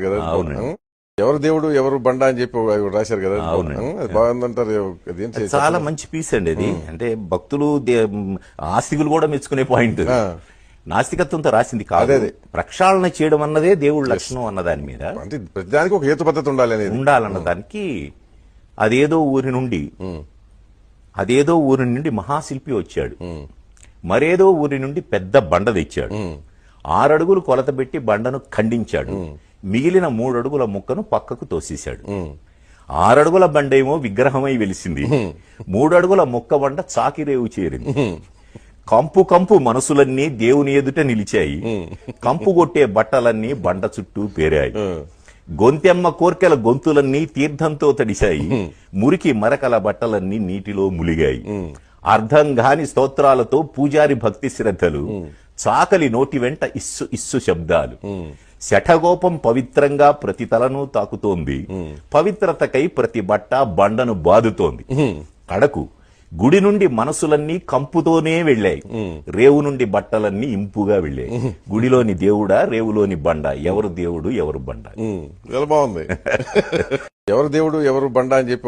కదా. అవునండి. ఎవరు దేవుడు ఎవరు బండ అని చెప్పి రాశారు కదా. అవునండి. అది బాగుందంటారు. అదేంటి చాలా మంచి పీస్ అండి అది. అంటే భక్తులు ఆస్తికులు కూడా మెచ్చుకునే పాయింట్. నాస్తికత్వంతో రాసింది కాదు. అదే. ప్రక్షాళన చేయడం అన్నదే దేవుడి లక్షణం అన్న దాని మీద అంటే ప్రతిదానికి ఒక హేతు పద్ధతి ఉండాలి అనేది. ఉండాలన్న దానికి అదేదో ఊరి నుండి మహాశిల్పి వచ్చాడు. మరేదో ఊరి నుండి పెద్ద బండ తెచ్చాడు. 6 అడుగులు కొలత పెట్టి బండను ఖండించాడు. మిగిలిన 3 అడుగుల ముక్కను పక్కకు తోసేశాడు. 6 అడుగుల బండేమో విగ్రహమై వెలిసింది. 3 అడుగుల ముక్క బండ చాకిరేవు చేరింది. కంపు కంపు మనసులన్నీ దేవుని ఎదుట నిలిచాయి. కంపు కొట్టే బట్టలన్నీ బండ చుట్టూ పేరాయి. గొంతెమ్మ కోర్కెల గొంతులన్నీ తీర్థంతో తడిశాయి. మురికి మరకల బట్టలన్నీ నీటిలో ములిగాయి. అర్థం గాని స్తోత్రాలతో పూజారి భక్తి శ్రద్ధలు, చాకలి నోటి వెంట ఇస్సు ఇస్సు శబ్దాలు. శఠగోపం పవిత్రంగా ప్రతి తలను తాకుతోంది. పవిత్రతకై ప్రతి బట్ట బండను బాదుతోంది. కడకు గుడి నుండి మనసులన్నీ కంపుతోనే వెళ్ళాయి. రేవు నుండి బట్టలన్నీ ఇంపుగా వెళ్ళాయి. గుడిలోని దేవుడా, రేవులోని బండ, ఎవరు దేవుడు ఎవరు బండ? బాగుంది. ఎవరు దేవుడు ఎవరు బండ అని చెప్పి